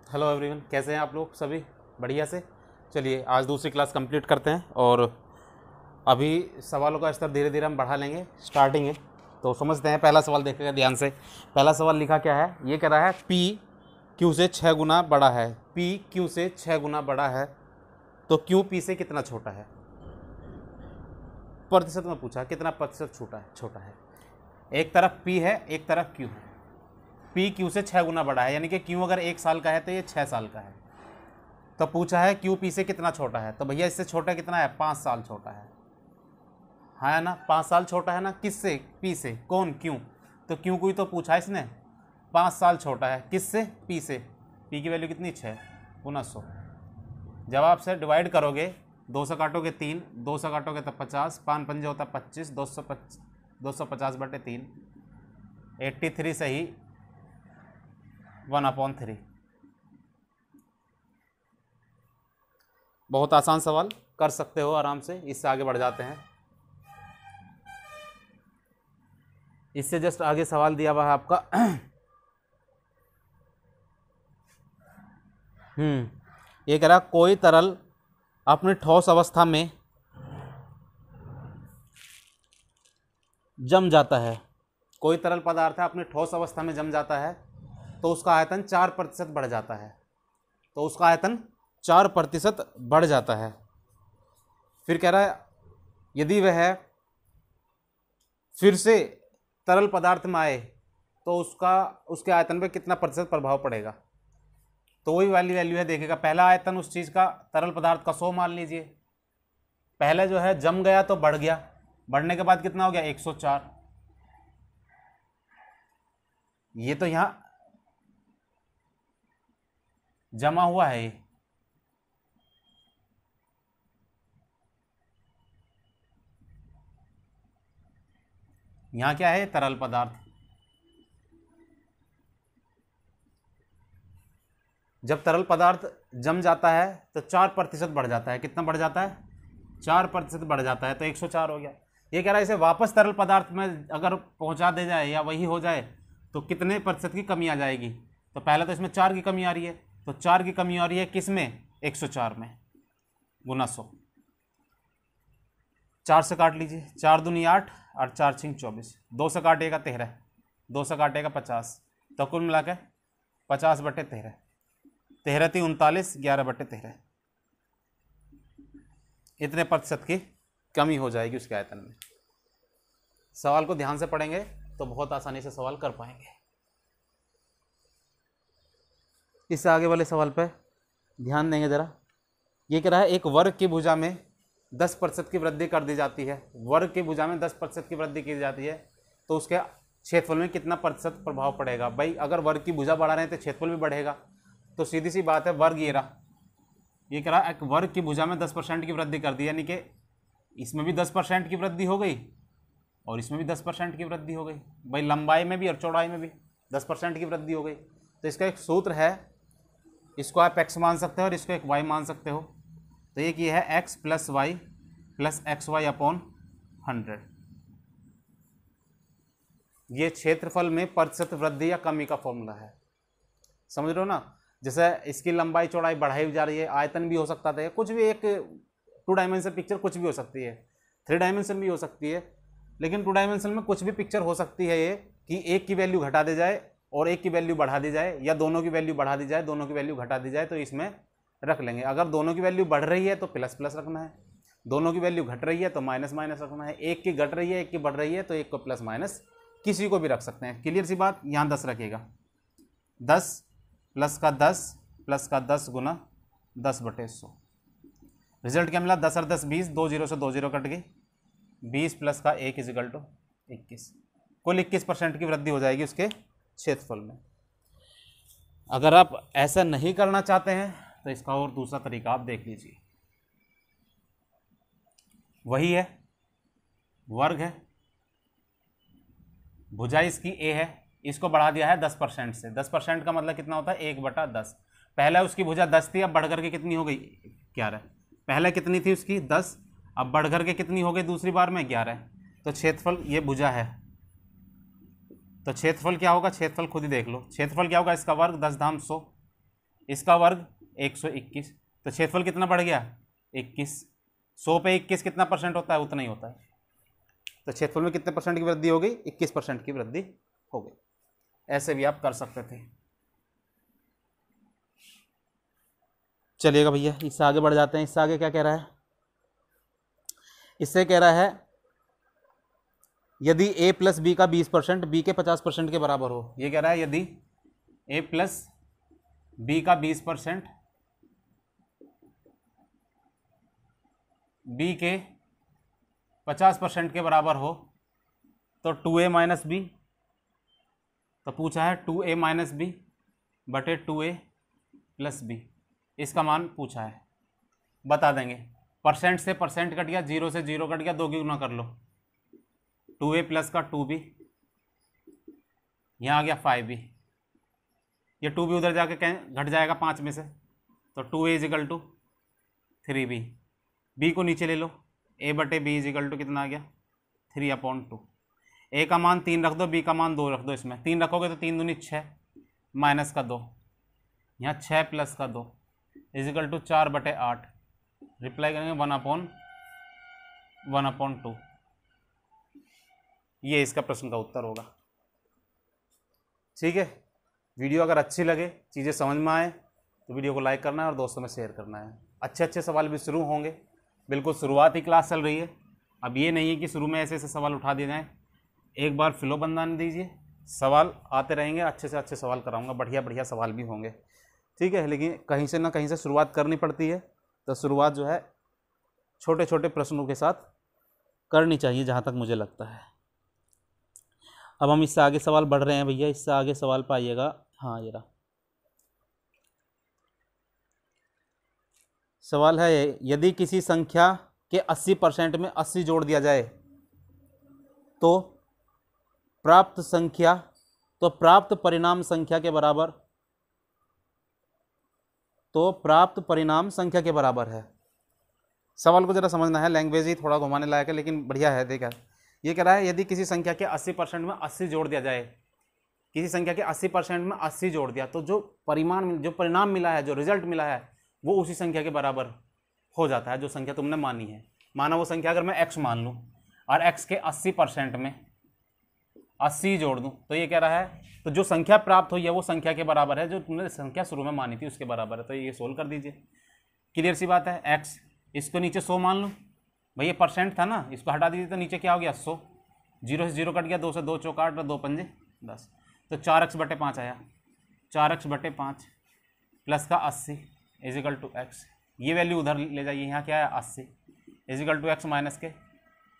Hello everyone, कैसे हैं आप लोग सभी? बढ़िया से। चलिए आज दूसरी क्लास कंप्लीट करते हैं और अभी सवालों का स्तर धीरे धीरे हम बढ़ा लेंगे। स्टार्टिंग है तो समझते हैं। पहला सवाल देखेगा ध्यान से। पहला सवाल लिखा क्या है, ये कह रहा है P Q से 6 गुना बड़ा है। P Q से 6 गुना बड़ा है तो Q P से कितना छोटा है? प्रतिशत में पूछा, कितना प्रतिशत छोटा है। एक तरफ P है, एक तरफ Q है। P Q से 6 गुना बड़ा है, यानी कि Q अगर 1 साल का है तो ये 6 साल का है। तो पूछा है Q P से कितना छोटा है, तो भैया इससे छोटा कितना है? 5 साल छोटा है ना? 5 साल छोटा है ना। किससे? P से। कौन? Q। तो Q को ही तो पूछा है इसने। 5 साल छोटा है किससे? P से। P की वैल्यू कितनी? 6 गुना 100। जवाब से डिवाइड करोगे, 2 से काटोगे 3, 2 से काटोगे तो 50, 5 पंजे होता 25, 250/3, 83 सही 1/3। बहुत आसान सवाल, कर सकते हो आराम से। इससे आगे बढ़ जाते हैं। इससे जस्ट आगे सवाल दिया हुआ है आपका ये कह रहा कोई तरल अपनी ठोस अवस्था में जम जाता है। कोई तरल पदार्थ है अपनी ठोस अवस्था में जम जाता है तो उसका आयतन 4% बढ़ जाता है। तो उसका आयतन 4% बढ़ जाता है। फिर कह रहा है यदि वह फिर से तरल पदार्थ में आए तो उसके आयतन पे कितना प्रतिशत प्रभाव पड़ेगा। तो वही वाली वैल्यू है, देखेगा। पहला आयतन उस चीज़ का, तरल पदार्थ का 100 मान लीजिए। पहले जो है जम गया तो बढ़ गया, बढ़ने के बाद कितना हो गया? 104। ये तो यहाँ जमा हुआ है। यहाँ क्या है? तरल पदार्थ। जब तरल पदार्थ जम जाता है तो 4% बढ़ जाता है। कितना बढ़ जाता है? 4% बढ़ जाता है, तो 104 हो गया। ये कह रहा है इसे वापस तरल पदार्थ में अगर पहुंचा दे जाए या वही हो जाए तो कितने प्रतिशत की कमी आ जाएगी। तो पहले तो इसमें 4 की कमी आ रही है, तो 4 की कमी आ रही है किस में? 104 में, गुना 100। 4 से काट लीजिए, 4 दूनी 8 और 4 छिंग 24। 2 से काटेगा 13, 2 से काटेगा 50, तो कुल मिला के 50/13, 13 × 39, 11/13। इतने प्रतिशत की कमी हो जाएगी उसके आयतन में। सवाल को ध्यान से पढ़ेंगे तो बहुत आसानी से सवाल कर पाएंगे। इससे आगे वाले सवाल पर ध्यान देंगे ज़रा। ये कह रहा है एक वर्ग की भुजा में 10% की वृद्धि कर दी जाती है। वर्ग की भुजा में 10% की वृद्धि की जाती है तो उसके क्षेत्रफल में कितना प्रतिशत प्रभाव पड़ेगा। भाई अगर वर्ग की भुजा बढ़ा रहे हैं तो क्षेत्रफल भी बढ़ेगा। तो सीधी सी बात है, वर्ग ये रहा। ये कह रहा है एक वर्ग की भुजा में 10% की वृद्धि कर दी, यानी कि इसमें भी 10% की वृद्धि हो गई और इसमें भी 10% की वृद्धि हो गई। भाई लंबाई में भी और चौड़ाई में भी 10% की वृद्धि हो गई। तो इसका एक सूत्र है, इसको आप x मान सकते हो और इसको एक y मान सकते हो। तो एक ये है x + y + xy/100। ये क्षेत्रफल में प्रतिशत वृद्धि या कमी का फॉर्मूला है। समझ रहे हो ना? जैसे इसकी लंबाई चौड़ाई बढ़ाई जा रही है, आयतन भी हो सकता था, कुछ भी। एक 2 डायमेंशन पिक्चर कुछ भी हो सकती है, 3 डायमेंशन भी हो सकती है। लेकिन 2 डायमेंशन में कुछ भी पिक्चर हो सकती है ये कि एक की वैल्यू घटा दी जाए और एक की वैल्यू बढ़ा दी जाए, या दोनों की वैल्यू बढ़ा दी जाए, दोनों की वैल्यू घटा दी जाए, तो इसमें रख लेंगे। अगर दोनों की वैल्यू बढ़ रही है तो प्लस प्लस रखना है, दोनों की वैल्यू घट रही है तो माइनस माइनस रखना है। एक की घट रही है, एक की बढ़ रही है, तो एक को प्लस माइनस किसी को भी रख सकते हैं। क्लियर सी बात? यहाँ 10 रखेगा, 10 + का 10 + का 10 गुना 10/100। रिजल्ट क्या मिला? 10 और 10 20, 2 0 से 2 0 कट गई। 20 + का 1 = 21। कुल 21% की वृद्धि हो जाएगी उसके क्षेत्रफल में। अगर आप ऐसा नहीं करना चाहते हैं तो इसका और दूसरा तरीका आप देख लीजिए। वही है, वर्ग है, भुजा इसकी a है, इसको बढ़ा दिया है 10% से। 10% का मतलब कितना होता है? 1/10। पहले उसकी भुजा 10 थी, अब बढ़ करके कितनी हो गई? 11। पहले कितनी थी उसकी? 10, अब बढ़ करके कितनी हो गई दूसरी बार में? 11। तो क्षेत्रफल, ये भुजा है, तो क्षेत्रफल क्या होगा? क्षेत्रफल खुद ही देख लो। क्षेत्रफल क्या होगा इसका? वर्ग 10 धाम 100, इसका वर्ग 121। तो क्षेत्रफल कितना बढ़ गया 21। 100 पे 21 कितना परसेंट होता है, उतना ही होता है। तो क्षेत्रफल में कितने परसेंट की वृद्धि हो गई, 21% की वृद्धि हो गई। ऐसे भी आप कर सकते थे। चलिएगा भैया, इससे आगे बढ़ जाते हैं। इससे आगे क्या कह रहा है, इससे कह रहा है यदि a प्लस बी का 20% b के 50% के बराबर हो। ये कह रहा है यदि a प्लस बी का 20% b के 50% के बराबर हो तो 2a माइनस बी, तो पूछा है 2a माइनस बी बटे 2a प्लस बी, इसका मान पूछा है। बता देंगे, परसेंट से परसेंट कट गया, 0 से 0 कट गया, 2 की गुना कर लो। 2a प्लस का 2b, यहाँ आ गया 5b, ये 2b उधर जाके घट जाएगा 5 में से, तो 2a is equal to 3b। b को नीचे ले लो, a बटे b इजिकल टू कितना आ गया 3/2। a का मान 3 रख दो, b का मान 2 रख दो। इसमें 3 रखोगे तो 3 दूनी 6 माइनस का 2, यहाँ 6 प्लस का 2 इजिकल टू 4/8। रिप्लाई करेंगे 1/2। ये इसका प्रश्न का उत्तर होगा। ठीक है, वीडियो अगर अच्छी लगे, चीज़ें समझ में आए तो वीडियो को लाइक करना है और दोस्तों में शेयर करना है। अच्छे अच्छे सवाल भी शुरू होंगे, बिल्कुल शुरुआत ही क्लास चल रही है। अब ये नहीं है कि शुरू में ऐसे ऐसे सवाल उठा दिए जाएँ, एक बार फ्लो बनाने दीजिए, सवाल आते रहेंगे, अच्छे से अच्छे सवाल कराऊंगा, बढ़िया बढ़िया सवाल भी होंगे। ठीक है, लेकिन कहीं से ना कहीं से शुरुआत करनी पड़ती है, तो शुरुआत जो है छोटे छोटे प्रश्नों के साथ करनी चाहिए, जहाँ तक मुझे लगता है। अब हम इससे आगे सवाल बढ़ रहे हैं भैया, इससे आगे सवाल पाइएगा। हाँ, ये रहा सवाल है, यदि किसी संख्या के 80% में 80 जोड़ दिया जाए तो प्राप्त परिणाम संख्या के बराबर, तो प्राप्त परिणाम संख्या के बराबर है। सवाल को जरा समझना है, लैंग्वेज ही थोड़ा घुमाने लायक है लेकिन बढ़िया है। देखा, ये कह रहा है यदि किसी संख्या के 80% में 80 जोड़ दिया जाए, किसी संख्या के 80% में 80 जोड़ दिया तो जो परिणाम मिला है, जो रिजल्ट मिला है, वो उसी संख्या के बराबर हो जाता है जो संख्या तुमने मानी है। माना वो संख्या अगर मैं x मान लूँ और x के 80% में 80 जोड़ दूँ, तो ये कह रहा है तो जो संख्या प्राप्त हुई है वो संख्या के बराबर है जो तुमने संख्या शुरू में मानी थी उसके बराबर है। तो ये सोल्व कर दीजिए, क्लियर सी बात है। x, इसको नीचे 100 मान लूँ, भाई ये परसेंट था ना, इसको हटा दीजिए तो नीचे क्या हो गया 100, 0 से 0 कट गया, 2 से 2 चौका 8, 2 पंजे 10, तो 4x/5 आया। 4x/5 प्लस का 80 इजिकल टू x, ये वैल्यू उधर ले जाइए, यहाँ क्या है 80 इजिकल टू x माइनस के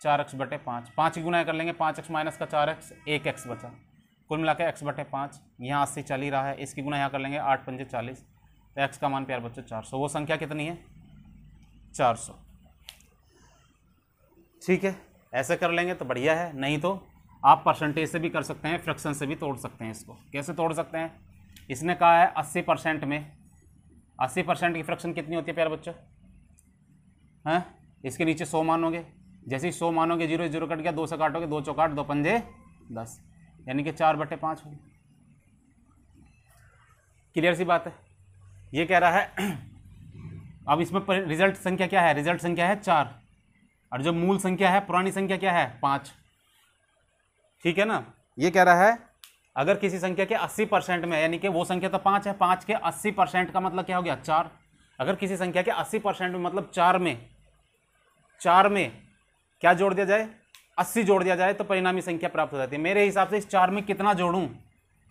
4x/5। 5 की गुना कर लेंगे, 5x माइनस का 4x, 1x बचा, कुल मिला के x/5। यहाँ 80 चल ही रहा है, इसकी गुना यहाँ कर लेंगे 8 पंजे 40, तो x का मान प्यार बच्चों 400। वो संख्या कितनी है 400। ठीक है, ऐसे कर लेंगे तो बढ़िया है, नहीं तो आप परसेंटेज से भी कर सकते हैं, फ्रैक्शन से भी तोड़ सकते हैं। इसको कैसे तोड़ सकते हैं, इसने कहा है 80% में 80% की फ्रैक्शन कितनी होती है प्यारे बच्चों, हैं? इसके नीचे 100 मानोगे, जैसे ही 100 मानोगे 0 0 कट गया, 2 से काटोगे, 2 चौका 8, 2 पंजे 10, यानी कि 4/5 होगी। क्लियर सी बात है। ये कह रहा है अब इसमें रिजल्ट संख्या क्या है, रिजल्ट संख्या है 4, और जो मूल संख्या है, पुरानी संख्या क्या है 5। ठीक है ना। ये कह रहा है अगर किसी संख्या के 80% में, यानी कि वो संख्या तो 5 है, 5 के 80% का मतलब क्या हो गया 4। अगर किसी संख्या के 80% में मतलब 4 में क्या जोड़ दिया जाए, 80 जोड़ दिया जाए तो परिणामी संख्या प्राप्त हो जाती है। मेरे हिसाब से इस 4 में कितना जोड़ूं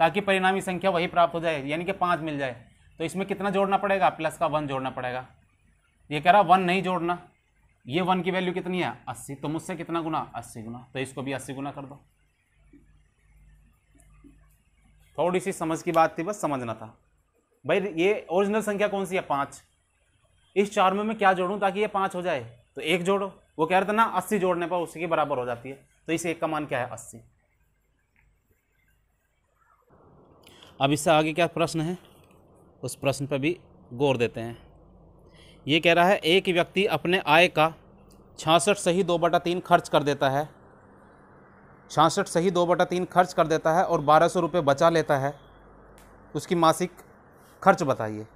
ताकि परिणामी संख्या वही प्राप्त हो जाए, यानी कि 5 मिल जाए, तो इसमें कितना जोड़ना पड़ेगा, प्लस का 1 जोड़ना पड़ेगा। ये कह रहा 1 नहीं जोड़ना, ये 1 की वैल्यू कितनी है 80, तो मुझसे कितना गुना 80 गुना, तो इसको भी 80 गुना कर दो। थोड़ी सी समझ की बात थी, बस समझना था भाई। ये ओरिजिनल संख्या कौन सी है 5, इस 4 में मैं क्या जोड़ूं ताकि ये 5 हो जाए, तो 1 जोड़ो। वो कह रहा था ना 80 जोड़ने पर उसी के बराबर हो जाती है, तो इस 1 का मान क्या है 80। अब इससे आगे क्या प्रश्न है, उस प्रश्न पर भी गौर देते हैं। ये कह रहा है एक व्यक्ति अपने आय का 66 सही 2/3 खर्च कर देता है, 66 सही 2/3 खर्च कर देता है और 1200 रुपये बचा लेता है, उसकी मासिक खर्च बताइए।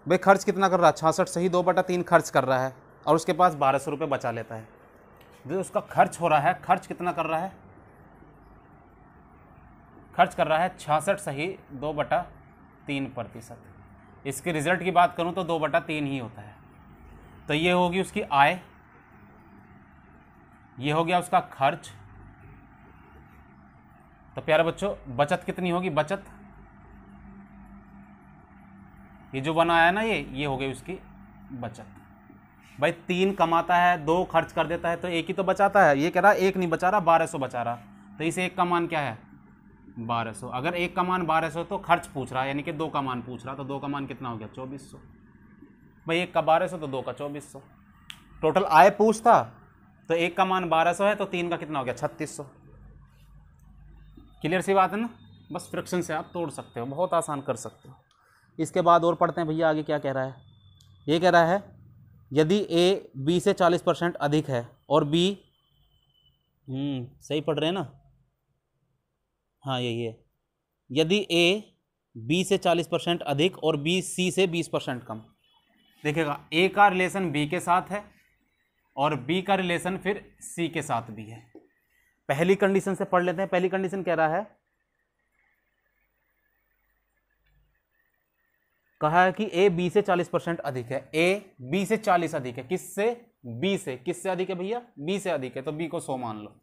भाई खर्च कितना कर रहा है, 66 सही 2/3 खर्च कर रहा है और उसके पास 1200 रुपये बचा लेता है। जो उसका खर्च हो रहा है, खर्च कितना कर रहा है, खर्च कर रहा है 66 सही 2/3%। इसके रिजल्ट की बात करूं तो 2/3 ही होता है। तो ये होगी उसकी आय, ये हो गया उसका खर्च। तो प्यारे बच्चों बचत कितनी होगी, बचत ये जो बना है ना, ये हो गई उसकी बचत। भाई 3 कमाता है, 2 खर्च कर देता है तो 1 ही तो बचाता है। ये कह रहा है 1 नहीं बचा रहा, 1200 बचा रहा। तो इसे 1 का मान क्या है, 1200। अगर 1 का मान 1200 तो खर्च पूछ रहा है, यानी कि 2 का मान पूछ रहा। तो 2 का मान कितना हो गया, 2400। भाई 1 का 1200 तो 2 का 2400। टोटल आय पूछता तो 1 का मान 1200 है तो 3 का कितना हो गया, 3600। क्लियर सी बात है ना। बस फ्रैक्शन से आप तोड़ सकते हो, बहुत आसान कर सकते हो। इसके बाद और पढ़ते हैं भैया आगे क्या कह रहा है। ये कह रहा है यदि ए बी से 40% अधिक है और बी, सही पढ़ रहे हैं ना, हाँ यही है। यदि ए बी से 40% अधिक और बी सी से 20% कम। देखिएगा ए का रिलेशन बी के साथ है और बी का रिलेशन फिर सी के साथ भी है। पहली कंडीशन से पढ़ लेते हैं। पहली कंडीशन कह रहा है, कहा है कि ए बी से 40% अधिक है। ए बी से 40 अधिक है, किससे, बी से। किससे अधिक है भैया, बी से अधिक है, तो बी को 100 मान लो।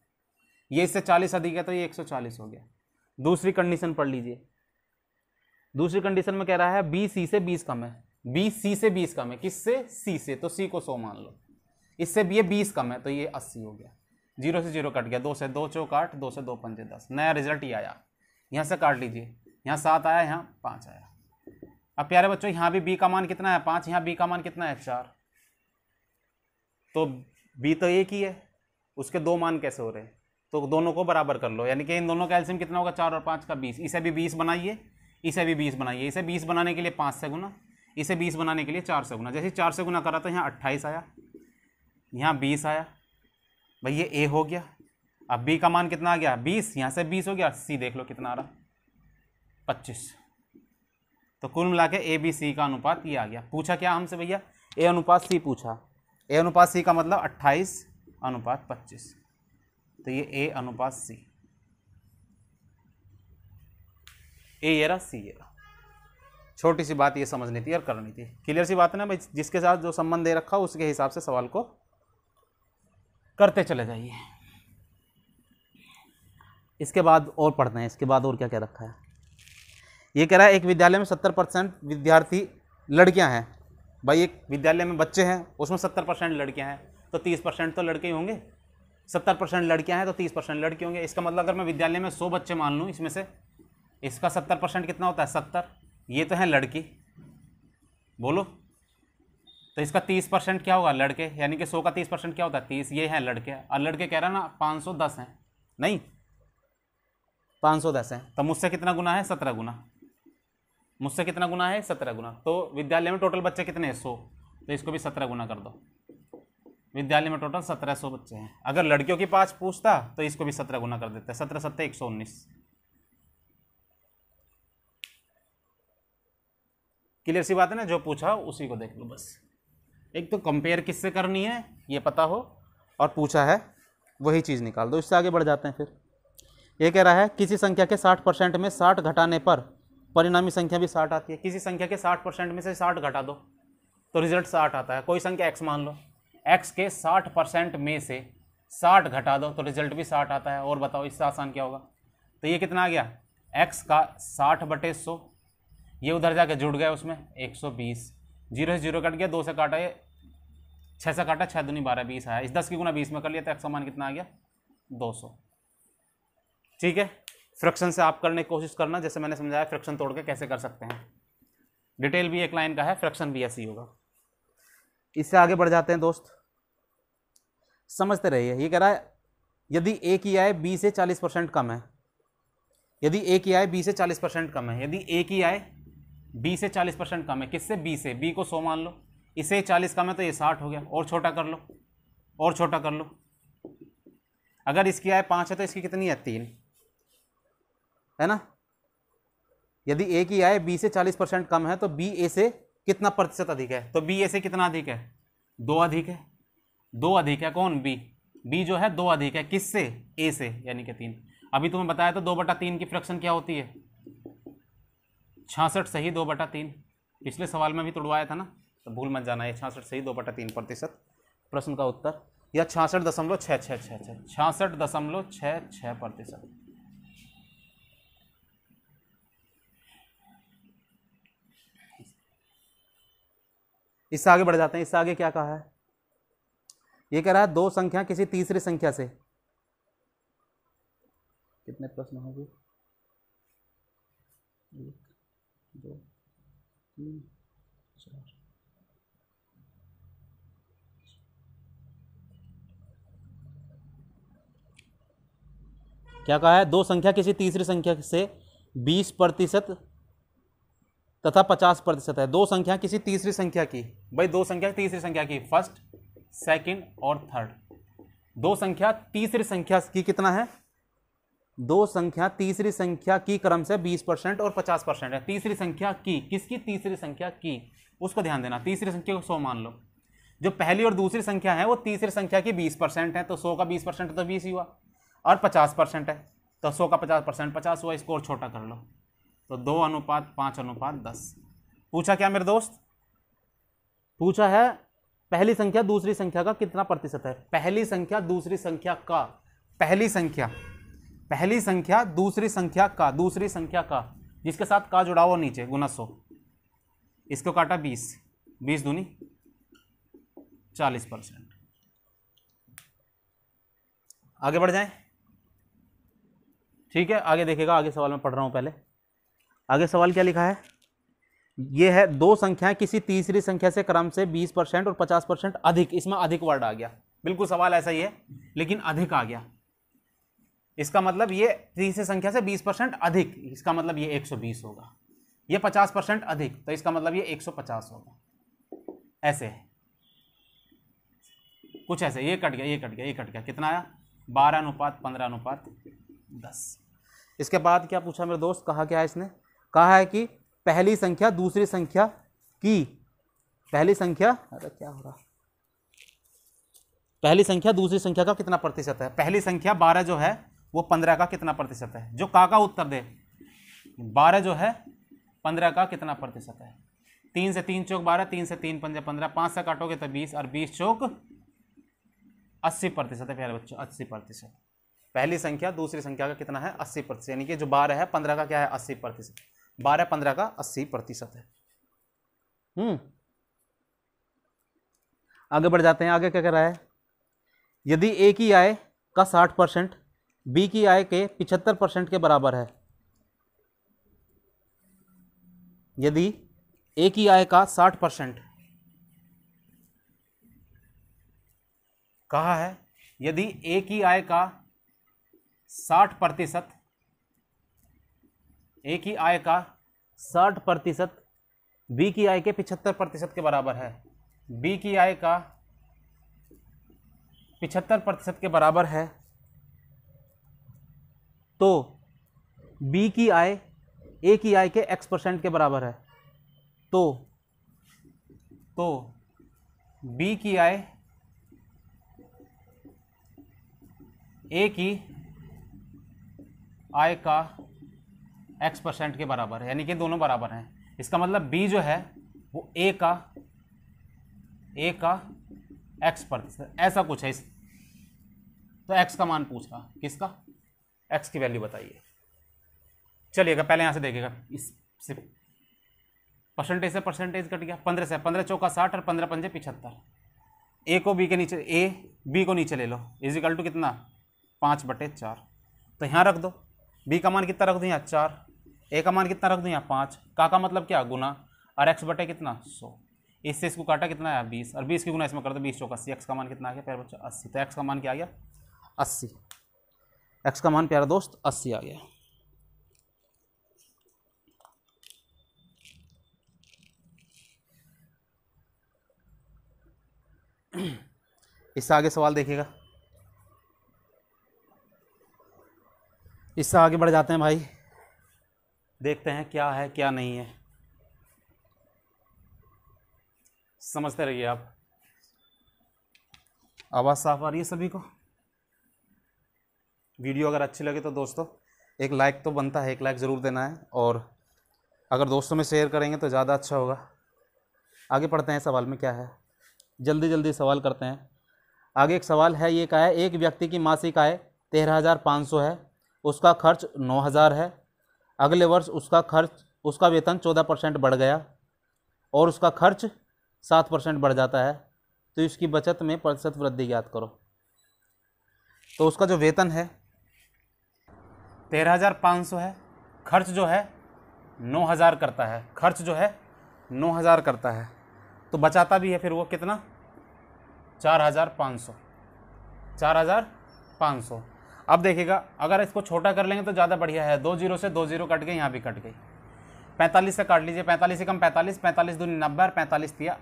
ये इससे 40 अधिक है तो ये 140 हो गया। दूसरी कंडीशन पढ़ लीजिए। दूसरी कंडीशन में कह रहा है बी सी से 20 कम है। बी सी से 20 कम है, किससे, सी से, तो सी को 100 मान लो। इससे ये 20 कम है तो ये 80 हो गया। 0 से 0 कट गया, 2 से 2 चौक 8, 2 से 2 पंजे 10। नया रिजल्ट ये आया। यहाँ से काट लीजिए, यहाँ 7 आया, यहाँ 5 आया। अब प्यारे बच्चों यहाँ भी बी का मान कितना है, 5। यहाँ बी का मान कितना है, 4। तो बी तो एक ही है, उसके 2 मान कैसे हो रहे हैं, तो दोनों को बराबर कर लो। यानी कि इन दोनों का एलसीएम कितना होगा, 4 और 5 का 20। इसे भी 20 बनाइए, इसे भी 20 बनाइए। इसे 20 बनाने के लिए 5 से गुना, इसे 20 बनाने के लिए 4 से गुना। जैसे 4 से गुना करा तो यहाँ 28 आया, यहाँ 20 आया। भाई ये ए हो गया। अब बी का मान कितना आ गया, 20। यहाँ से 20 हो गया, सी देख लो कितना आ रहा, 25। तो कुल मिला के ए बी सी का अनुपात ये आ गया। पूछा क्या हमसे भैया, ए अनुपात सी पूछा। ए अनुपात सी का मतलब 28:25। तो ये ए अनुपात सी, ए ये रहा, सी ये रहा। छोटी सी बात ये समझनी थी और करनी थी। क्लियर सी बात है ना भाई। जिसके साथ जो संबंध दे रखा उसके हिसाब से सवाल को करते चले जाइए। इसके बाद और पढ़ते हैं। इसके बाद और क्या क्या रखा है। ये कह रहा है एक विद्यालय में 70% विद्यार्थी लड़कियां हैं। भाई एक विद्यालय में बच्चे हैं, उसमें 70% लड़कियां हैं, तो 30% तो लड़के ही होंगे। 70% लड़कियां हैं तो 30% लड़के होंगे। इसका मतलब अगर मैं विद्यालय में 100 बच्चे मान लूँ, इसमें से इसका 70% कितना होता है, 70। ये तो है लड़की, बोलो। तो इसका 30% क्या होगा, लड़के। यानी कि 100 का 30% क्या होता है, 30। ये है लड़के। और लड़के कह रहा ना 510 हैं, नहीं 510 हैं। तो मुझसे कितना गुना है, 17 गुना। मुझसे कितना गुना है, 17 गुना। तो विद्यालय में टोटल बच्चे कितने हैं, 100। तो इसको भी 17 गुना कर दो। विद्यालय में टोटल 1700 बच्चे हैं। अगर लड़कियों की 5 पूछता तो इसको भी 17 गुना कर देते हैं। 17 7 119। क्लियर सी बात है ना। जो पूछा उसी को देख लो बस। एक तो कंपेयर किससे करनी है ये पता हो, और पूछा है वही चीज़ निकाल दो। इससे आगे बढ़ जाते हैं। फिर ये कह रहा है किसी संख्या के 60% में 60 घटाने पर परिणामी संख्या भी 60 आती है। किसी संख्या के 60% में से 60 घटा दो तो रिजल्ट 60 आता है। कोई संख्या x मान लो, x के 60% में से 60 घटा दो तो रिजल्ट भी 60 आता है। और बताओ इससे आसान क्या होगा। तो ये कितना आ गया, x का 60/100। ये उधर जाके जुड़ गया उसमें 120। 0 से 0 कट गया, 2 से काटा, ये 6 से काटा, 6 दूनी 12, 20 आया। इस 10 की गुना 20 में कर लिया तो x का मान कितना आ गया, 200। ठीक है। फ्रैक्शन से आप करने की कोशिश करना, जैसे मैंने समझाया फ्रैक्शन तोड़ के कैसे कर सकते हैं। डिटेल भी एक लाइन का है, फ्रैक्शन भी ऐसी होगा। इससे आगे बढ़ जाते हैं दोस्त, समझते रहिए। ये कह रहा है यदि ए की आय बी से 40% कम है। यदि ए की आय बी से 40% कम है। यदि ए की आय बी से 40% कम है, किससे, बी से। बी को 100 मान लो, इसे 40 कम है तो ये 60 हो गया। और छोटा कर लो, और छोटा कर लो। अगर इसकी आय 5 है तो इसकी कितनी है, 3 है ना। यदि ए की आय बी से 40% कम है तो बी ए से कितना प्रतिशत अधिक है? तो बी ए से कितना अधिक है? 2 अधिक है। 2 अधिक है कौन? बी। बी जो है 2 अधिक है किससे? ए से, यानी कि 3। अभी तुम्हें बताया था 2/3 की फ्रैक्शन क्या होती है? 66 सही 2/3। पिछले सवाल में भी तुड़वाया था ना, तो भूल मत जाना, ये 66 सही 2/3%। प्रश्न का उत्तर या 66.6666%। इससे आगे बढ़ जाते हैं। इससे आगे क्या कहा है? ये कह रहा है दो संख्या किसी तीसरी संख्या से, कितने प्रश्न होंगे? 1 2 3 4। क्या कहा है? दो संख्या किसी तीसरी संख्या से 20% तथा 50% है। दो संख्या किसी तीसरी संख्या की, भाई दो संख्या तीसरी संख्या की, फर्स्ट, सेकंड और थर्ड। दो संख्या तीसरी संख्या की कितना है? दो संख्या तीसरी संख्या की क्रम से 20% और 50% है। तीसरी संख्या की, किसकी? तीसरी संख्या की, उसको ध्यान देना। तीसरी संख्या को 100 मान लो। जो पहली और दूसरी संख्या है वो तीसरी संख्या की 20% है, तो 100 का 20% तो 20 ही हुआ, और 50% है तो 100 का 50% 50 हुआ। इसको और छोटा कर लो तो 2:5:10। पूछा क्या मेरे दोस्त? पूछा है पहली संख्या दूसरी संख्या का कितना प्रतिशत है। पहली संख्या दूसरी संख्या का, पहली संख्या दूसरी संख्या का, दूसरी संख्या का जिसके साथ का जुड़ा हुआ नीचे, गुना 100। इसको काटा 20, 20 दूनी 40%। आगे बढ़ जाएं, ठीक है। आगे देखिएगा, आगे सवाल में पढ़ रहा हूं। पहले आगे सवाल क्या लिखा है? ये है दो संख्याएं किसी तीसरी संख्या से क्रम से 20% और 50% अधिक। इसमें अधिक वर्ड आ गया, बिल्कुल सवाल ऐसा ही है लेकिन अधिक आ गया। इसका मतलब ये तीसरी संख्या से 20% अधिक, इसका मतलब ये 120 होगा। ये 50% अधिक, तो इसका मतलब ये 150 होगा। ऐसे कुछ ऐसे, ये कट गया, ये कट गया, ये कट गया। कितना आया? 12:15:10। इसके बाद क्या पूछा मेरे दोस्त? कहा क्या है इसने? कहा है कि पहली संख्या दूसरी संख्या की, पहली संख्या, अरे क्या हो रहा, पहली संख्या दूसरी संख्या का कितना प्रतिशत है? पहली संख्या 12 जो है वो 15 का कितना प्रतिशत है? जो का उत्तर दे। 12 जो है 15 का कितना प्रतिशत है? 3 से 3 चौक 12, 3 से 3 पंजे 15, 5 से काटोगे तो 20, और 20 चौक 80% है प्यारे बच्चों, 80%। पहली संख्या दूसरी संख्या का कितना है? 80%। यानी कि जो 12 है 15 का क्या है? 80%। 12 15 का 80% है। आगे बढ़ जाते हैं। आगे क्या कह रहा है? यदि ए की आय का 60% बी की आय के 75% के बराबर है। यदि ए की आय का 60%, कहा है यदि ए की आय का 60%, ए की आय का 60% बी की आय के 75% के बराबर है। बी की आय का 75% के बराबर है, तो बी की आय ए की आय के x% के बराबर है। तो बी की आय ए की आय का x% के बराबर है, यानी कि दोनों बराबर हैं। इसका मतलब बी जो है वो ए का x%, ऐसा कुछ है। तो x का मान पूछ रहा, किसका? x की वैल्यू बताइए। चलिएगा पहले यहां से देखिएगा, इस परसेंटेज से परसेंटेज कट गया। 15 से 15 चौका 60 और 15 पंजे 75। ए को बी के नीचे, ए बी को नीचे ले लो, इजिकल टू कितना? 5/4। तो यहाँ रख दो। बी का मान कितना रख दूँ? यहाँ 4। ए का मान कितना रख दूँ? यहाँ 5। का मतलब क्या? गुना, और x बटे कितना? 100। इससे इसको काटा कितना आया? 20, और 20 की गुना इसमें कर दो, 20 चौका 80। x का मान कितना आ गया प्यारे बच्चों? 80। तो x का मान क्या आ गया? 80। x का मान प्यारा दोस्त 80 आ गया। इससे आगे सवाल देखिएगा। इससे आगे बढ़ जाते हैं भाई, देखते हैं क्या है क्या नहीं है। समझते रहिए आप। आवाज़ साफ आ रही है सभी को? वीडियो अगर अच्छी लगे तो दोस्तों एक लाइक तो बनता है, एक लाइक ज़रूर देना है, और अगर दोस्तों में शेयर करेंगे तो ज़्यादा अच्छा होगा। आगे पढ़ते हैं, सवाल में क्या है, जल्दी जल्दी सवाल करते हैं। आगे एक सवाल है, ये कहा है एक व्यक्ति की मासिक आय 13,500 है, उसका खर्च 9,000 है। अगले वर्ष उसका वेतन 14% बढ़ गया और उसका खर्च 7% बढ़ जाता है, तो इसकी बचत में प्रतिशत वृद्धि ज्ञात करो। तो उसका जो वेतन है 13,500 है, खर्च जो है 9,000 करता है, खर्च जो है 9,000 करता है, तो बचाता भी है फिर वो कितना, 4,500, 4,500। अब देखिएगा अगर इसको छोटा कर लेंगे तो ज़्यादा बढ़िया है, 2 जीरो से 2 जीरो कट गए, यहाँ भी कट गई। 45 से काट लीजिए, 45 से कम 45, 45 दूनी 90 और 45 दिया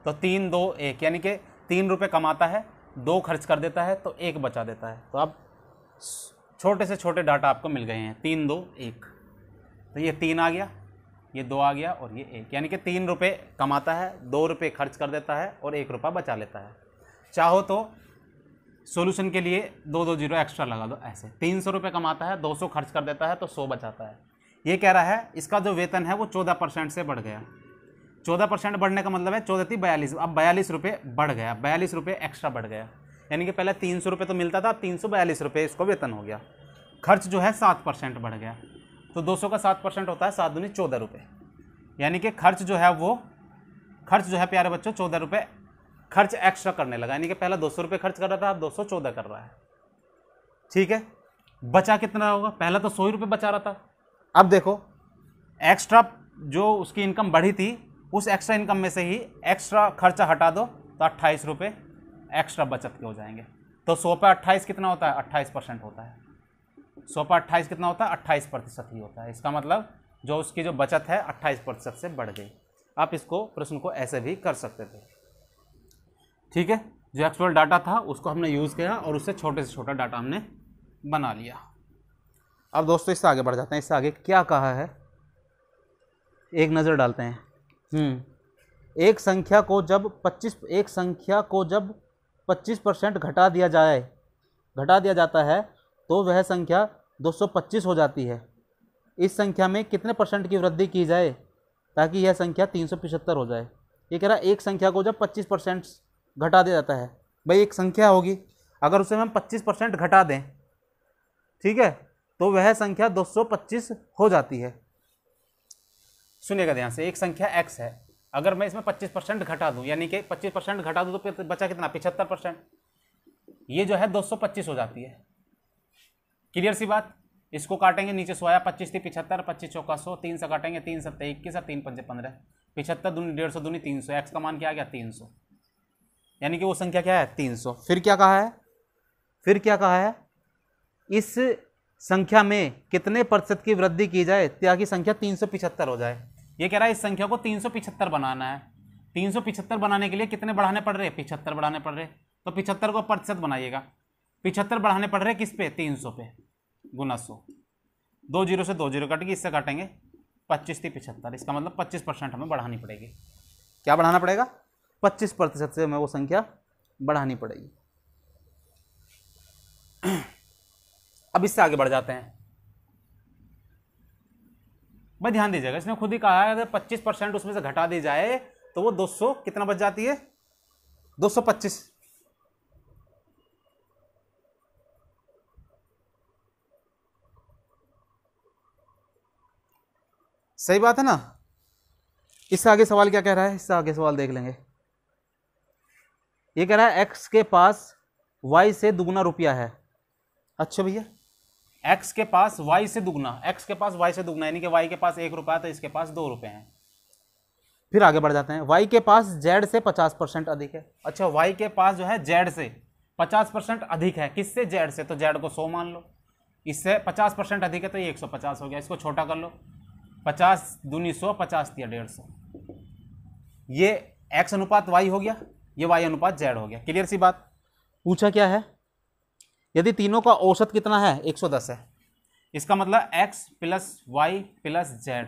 तो 3 2 1, यानी कि 3 रुपये कमाता है, 2 खर्च कर देता है, तो 1 बचा देता है। तो अब छोटे से छोटे डाटा आपको मिल गए हैं, 3 2 1, तो ये 3 आ गया, ये 2 आ गया और ये 1, यानी कि 3 रुपये कमाता है, 2 रुपये खर्च कर देता है और 1 रुपया बचा लेता है। चाहो तो सॉल्यूशन के लिए 2 2 जीरो एक्स्ट्रा लगा दो, ऐसे 300 रुपये कमाता है, 200 खर्च कर देता है, तो 100 बचाता है। ये कह रहा है इसका जो वेतन है वो 14% से बढ़ गया। 14% बढ़ने का मतलब है 14 थी 42, अब 42 रुपये बढ़ गया, 42 रुपये एक्स्ट्रा बढ़ गया, यानी कि पहले 300 रुपये तो मिलता था, अब 342 रुपये इसको वेतन हो गया। खर्च जो है 7% बढ़ गया, तो 200 का 7% होता है 7 दूनी 14 रुपये, यानी कि खर्च जो है प्यारे बच्चों 14 रुपये खर्च एक्स्ट्रा करने लगा, यानी कि पहला 200 रुपये खर्च कर रहा था, अब 214 कर रहा है। ठीक है, बचा कितना होगा, पहला तो 100 रुपये बचा रहा था, अब देखो एक्स्ट्रा जो उसकी इनकम बढ़ी थी, उस एक्स्ट्रा इनकम में से ही एक्स्ट्रा खर्चा हटा दो तो 28 रुपये एक्स्ट्रा बचत के हो जाएंगे। तो 100 पे 28 कितना होता है, 28% होता है। 100 पे 28 कितना होता है, 28% ही होता है। इसका मतलब जो उसकी जो बचत है 28% से बढ़ गई। आप इसको प्रश्न को ऐसे भी कर सकते थे। ठीक है, जो एक्चुअल डाटा था उसको हमने यूज़ किया और उससे छोटे से छोटा डाटा हमने बना लिया। अब दोस्तों इससे आगे बढ़ जाते हैं, इससे आगे क्या कहा है एक नज़र डालते हैं। एक संख्या को जब 25% घटा दिया जाता है तो वह संख्या 225 हो जाती है। इस संख्या में कितने % की वृद्धि की जाए ताकि यह संख्या 375 हो जाए। ये कह रहा है एक संख्या को जब 25% घटा दिया जाता है, भाई एक संख्या होगी, अगर उसे हम 25% घटा दें, ठीक है, तो वह संख्या 225 हो जाती है। सुनिएगा ध्यान से, एक संख्या x है, अगर मैं इसमें 25% घटा दूं, यानी कि 25% घटा दूं तो बचा कितना, 75%, ये जो है 225 हो जाती है। क्लियर सी बात। इसको काटेंगे, नीचे 100 आया, 25 थी 75, 25 चौका 100, 3 से काटेंगे, 3 7 21 और 3 5 15, 75 दूनी 150 दूनी 300, एक्स का मान क्या आ गया 300, यानी कि वो संख्या क्या है 300। फिर क्या कहा है, इस संख्या में कितने % की वृद्धि की जाए ताकि संख्या 375 हो जाए। ये कह रहा है इस संख्या को 375 बनाना है। 375 बनाने के लिए कितने बढ़ाने पड़ रहे, 75 बढ़ाने पड़ रहे, तो 75 को प्रतिशत बनाइएगा। 75 बढ़ाने पड़ रहे किस पे, 300 पे, गुना 100, 2 जीरो से 2 जीरो कट गई, इससे काटेंगे 25 थी 75, इसका मतलब 25% हमें बढ़ानी पड़ेगी। क्या बढ़ाना पड़ेगा, 25% से हमें वो संख्या बढ़ानी पड़ेगी। अब इससे आगे बढ़ जाते हैं। भाई ध्यान दीजिएगा, इसने खुद ही कहा है अगर 25% उसमें से घटा दी जाए तो वो 200 कितना बच जाती है, 225। सही बात है ना। इससे आगे सवाल क्या कह रहा है, इससे आगे सवाल देख लेंगे। ये कह रहा है x के पास y से दुगना रुपया है। अच्छा भैया, x के पास y से दुगना, x के पास y से दुगना, यानी कि y के पास 1 रुपया तो इसके पास 2 रुपये हैं। फिर आगे बढ़ जाते हैं, y के पास z से 50% अधिक है। अच्छा, y के पास जो है z से 50% अधिक है, किससे, z से, तो z को 100 मान लो, इससे 50% अधिक है तो ये 150 हो गया। इसको छोटा कर लो, 50 दूनी 100, 50 दिया 150, ये x अनुपात y हो गया, ये y अनुपात z हो गया। क्लियर सी बात। पूछा क्या है, यदि तीनों का औसत कितना है 110 है, इसका मतलब x plus y plus z,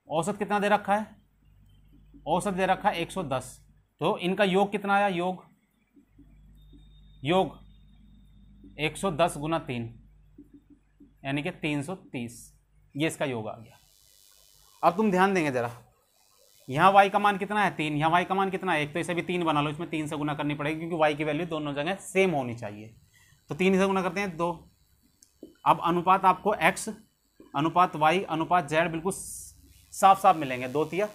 औसत कितना दे रखा है औसत दे रखा है 110, तो इनका योग कितना आया, योग 110 गुना 3 यानी कि 330, ये इसका योग आ गया। अब तुम ध्यान देंगे जरा, यहाँ y का मान कितना है 3, यहाँ y का मान कितना है 1, तो इसे भी 3 बना लो, इसमें 3 से गुना करनी पड़ेगी क्योंकि y की वैल्यू दोनों जगह सेम होनी चाहिए। तो 3 से गुना करते हैं 2। अब अनुपात आपको x अनुपात y अनुपात z बिल्कुल साफ साफ मिलेंगे, 2 तिया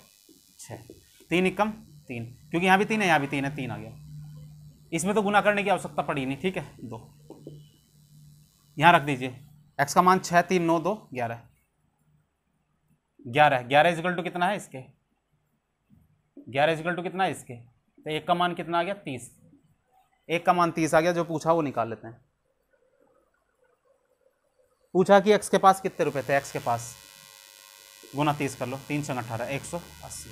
6, 3 एकम 3, क्योंकि यहाँ भी 3 है यहाँ भी 3 है, 3 आ गया। इसमें तो गुना करने की आवश्यकता पड़ी नहीं, ठीक है। 2 यहाँ रख दीजिए, x का मान 6, 3 9 2 11, 11 इजिकल टू कितना है इसके, 11 इजिकल टू कितना है इसके, तो 1 का मान कितना आ गया 30, 1 का मान 30 आ गया। जो पूछा वो निकाल लेते हैं। पूछा कि x के पास कितने रुपए थे, x के पास गुना 30 कर लो, 3 संग 18 180,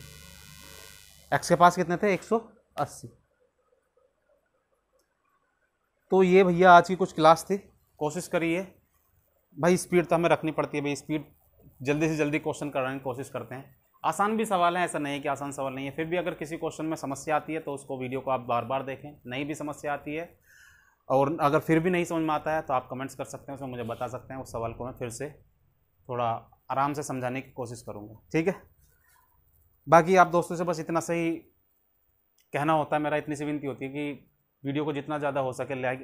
x के पास कितने थे 180। तो ये भैया आज की कुछ क्लास थी। कोशिश करिए भाई, स्पीड तो हमें रखनी पड़ती है भाई, स्पीड जल्दी से जल्दी क्वेश्चन कराने की कोशिश करते हैं। आसान भी सवाल है, ऐसा नहीं है कि आसान सवाल नहीं है, फिर भी अगर किसी क्वेश्चन में समस्या आती है तो उसको वीडियो को आप बार बार देखें। नहीं भी समस्या आती है और अगर फिर भी नहीं समझ में आता है तो आप कमेंट्स कर सकते हैं, उसमें मुझे बता सकते हैं, उस सवाल को मैं फिर से थोड़ा आराम से समझाने की कोशिश करूँगा, ठीक है। बाकी आप दोस्तों से बस इतना सही कहना होता है मेरा, इतनी सी विनती होती है कि वीडियो को जितना ज़्यादा हो सके लाइक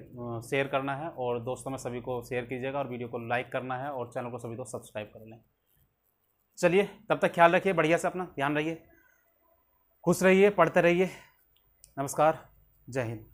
शेयर करना है और दोस्तों में सभी को शेयर कीजिएगा और वीडियो को लाइक करना है और चैनल को सभी को सब्सक्राइब कर लें। चलिए तब तक ख्याल रखिए, बढ़िया से अपना ध्यान रहिए, खुश रहिए, पढ़ते रहिए। नमस्कार, जय हिंद।